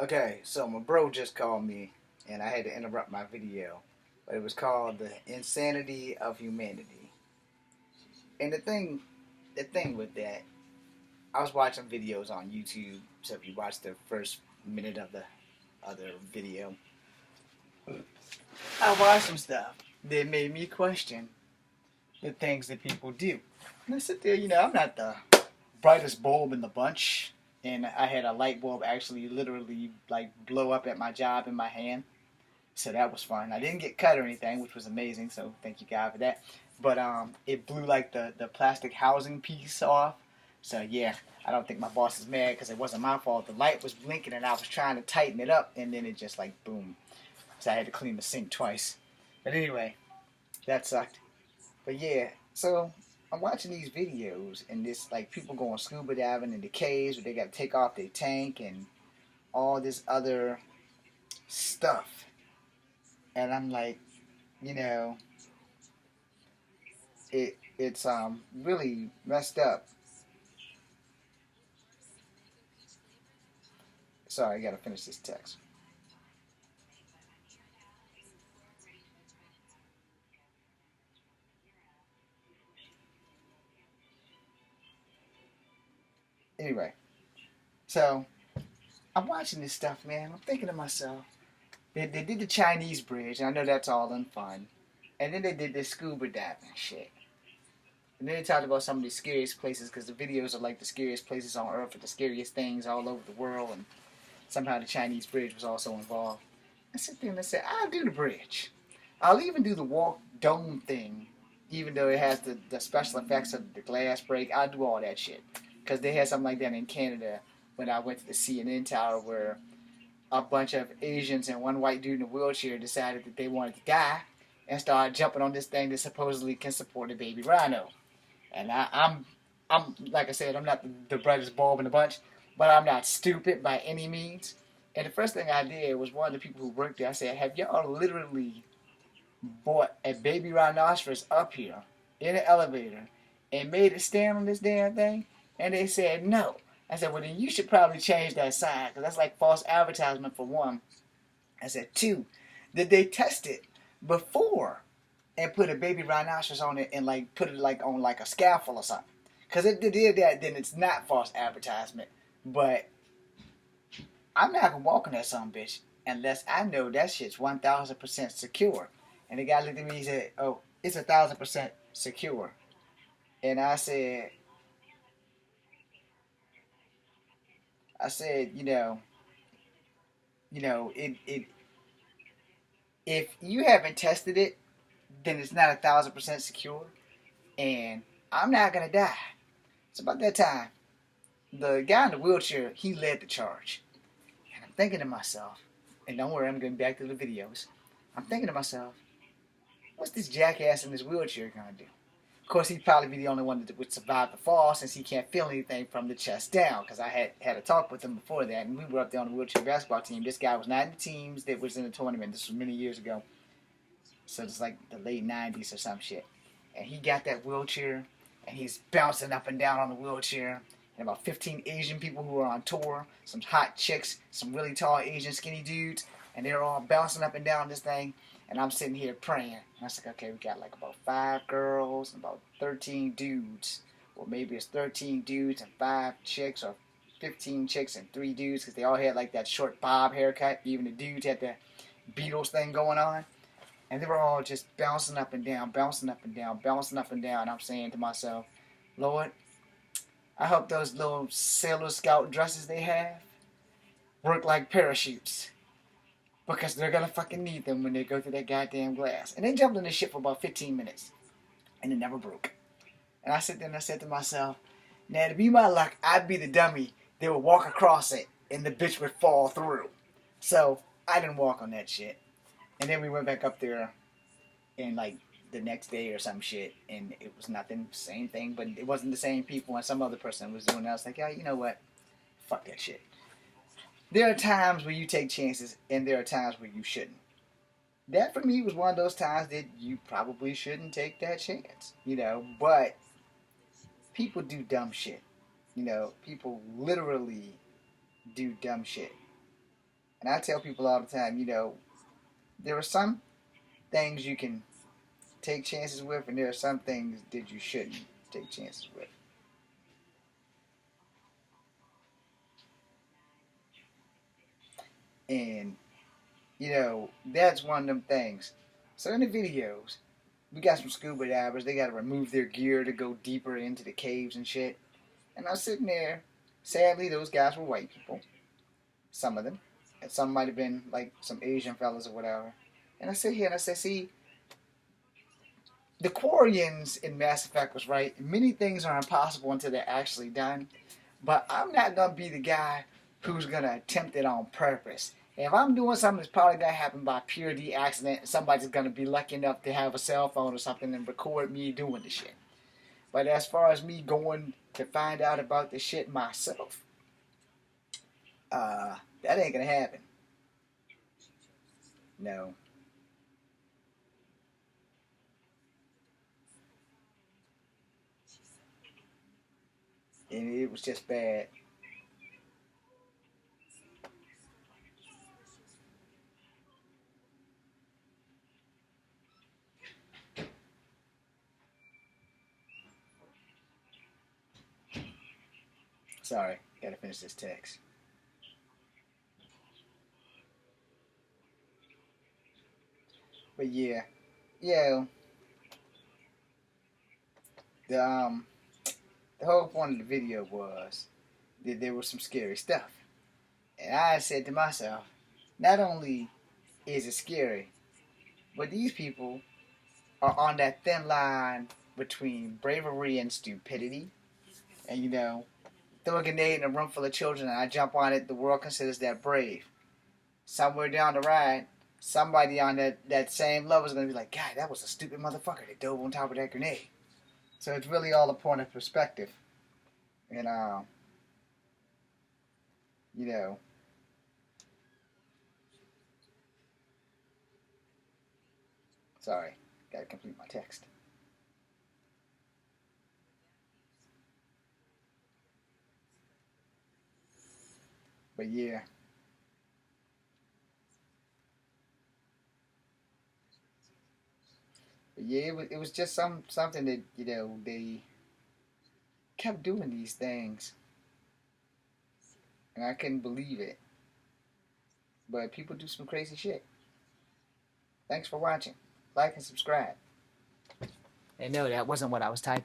Okay, so my bro just called me, and I had to interrupt my video, but it was called "The Insanity of Humanity." And the thing with that, I was watching videos on YouTube. So if you watch the first minute of the other video, I watched some stuff that made me question the things that people do. And I sit there, I'm not the brightest bulb in the bunch, and I had a light bulb actually literally like blow up at my job in my hand. So that was fun. I didn't get cut or anything, which was amazing. So thank you God for that. But it blew like the plastic housing piece off. So yeah, I don't think my boss is mad because it wasn't my fault. The light was blinking and I was trying to tighten it up, and then it just like boom. So I had to clean the sink twice. But anyway, that sucked. But yeah, so I'm watching these videos and this like people going scuba diving in the caves where they got to take off their tank and all this other stuff. And I'm like, you know, it's really messed up. Sorry, I gotta finish this text. Anyway, so I'm watching this stuff, man. I'm thinking to myself, they did the Chinese bridge, and I know that's all in fun. And then they did this scuba diving shit. And then they talked about some of the scariest places because the videos are like the scariest places on Earth or the scariest things all over the world. And somehow the Chinese bridge was also involved. I sit there and I said, I'll do the bridge. I'll even do the walk dome thing, even though it has the special effects of the glass break. I'll do all that shit. Because they had something like that in Canada when I went to the CNN Tower where a bunch of Asians and one white dude in a wheelchair decided that they wanted to die and started jumping on this thing that supposedly can support a baby rhino. And I'm like I said, I'm not the brightest bulb in the bunch, but I'm not stupid by any means. And the first thing I did was one of the people who worked there. I said, "Have y'all literally brought a baby rhinoceros up here in an elevator and made it stand on this damn thing?" And they said, "No." I said, "Well, then you should probably change that sign because that's like false advertisement for one." I said, "Two, did they test it before and put a baby rhinoceros on it and like put it like on like a scaffold or something?" Because if they did that, then it's not false advertisement. But I'm not gonna walk on that son bitch unless I know that shit's 1,000% secure. And the guy looked at me and said, "Oh, it's 1,000% secure." And I said, it. If you haven't tested it, then it's not 1,000% secure, and I'm not gonna die. It's about that time. The guy in the wheelchair, he led the charge. And I'm thinking to myself, and don't worry, I'm getting back to the videos. I'm thinking to myself, what's this jackass in this wheelchair gonna do? Of course, he'd probably be the only one that would survive the fall since he can't feel anything from the chest down. Because I had a talk with him before that, and we were up there on the wheelchair basketball team. This guy was not in the teams that was in the tournament. This was many years ago, so it's like the late '90s or some shit. And he got that wheelchair, and he's bouncing up and down on the wheelchair. And about 15 Asian people who are on tour, some hot chicks, some really tall Asian skinny dudes, and they're all bouncing up and down this thing. And I'm sitting here praying. And I was like, okay, we got like about 5 girls and about 13 dudes. Or maybe it's 13 dudes and 5 chicks, or 15 chicks and 3 dudes, because they all had like that short bob haircut. Even the dudes had the Beatles thing going on. And they were all just bouncing up and down, bouncing up and down, bouncing up and down. And I'm saying to myself, Lord, I hope those little Sailor Scout dresses they have work like parachutes. Because they're gonna fucking need them when they go through that goddamn glass. And they jumped in the ship for about 15 minutes. And it never broke. And I sat there and I said to myself, now to be my luck, I'd be the dummy that would walk across it and the bitch would fall through. So I didn't walk on that shit. And then we went back up there and like the next day or some shit, and it was nothing, same thing, but it wasn't the same people, and some other person was doing that. I was like, yeah, you know what? Fuck that shit. There are times where you take chances, and there are times where you shouldn't. That for me was one of those times that you probably shouldn't take that chance, but people do dumb shit. People literally do dumb shit. And I tell people all the time, there are some things you can take chances with, and there are some things that you shouldn't take chances with. And, that's one of them things. So in the videos, we got some scuba divers. They got to remove their gear to go deeper into the caves and shit. And I was sitting there. Sadly, those guys were white people. Some of them. And some might have been like some Asian fellas or whatever. And I sit here and I say, see, the Quarians in Mass Effect was right. Many things are impossible until they're actually done. But I'm not going to be the guy who's going to attempt it on purpose. If I'm doing something that's probably going to happen by pure accident, somebody's going to be lucky enough to have a cell phone or something and record me doing the shit. But as far as me going to find out about the shit myself, that ain't going to happen. No. And it was just bad. Sorry, gotta finish this text. But yeah, yeah, the the whole point of the video was that there was some scary stuff, and I said to myself, not only is it scary, but these people are on that thin line between bravery and stupidity, and throw a grenade in a room full of children and I jump on it, the world considers that brave. Somewhere down the ride, somebody on that same level is going to be like, God, that was a stupid motherfucker that dove on top of that grenade. So it's really all a point of perspective. And, you know, sorry, got to complete my text. But yeah, it was just something that they kept doing these things, and I couldn't believe it. But people do some crazy shit. Thanks for watching. Like and subscribe. And no, that wasn't what I was typing.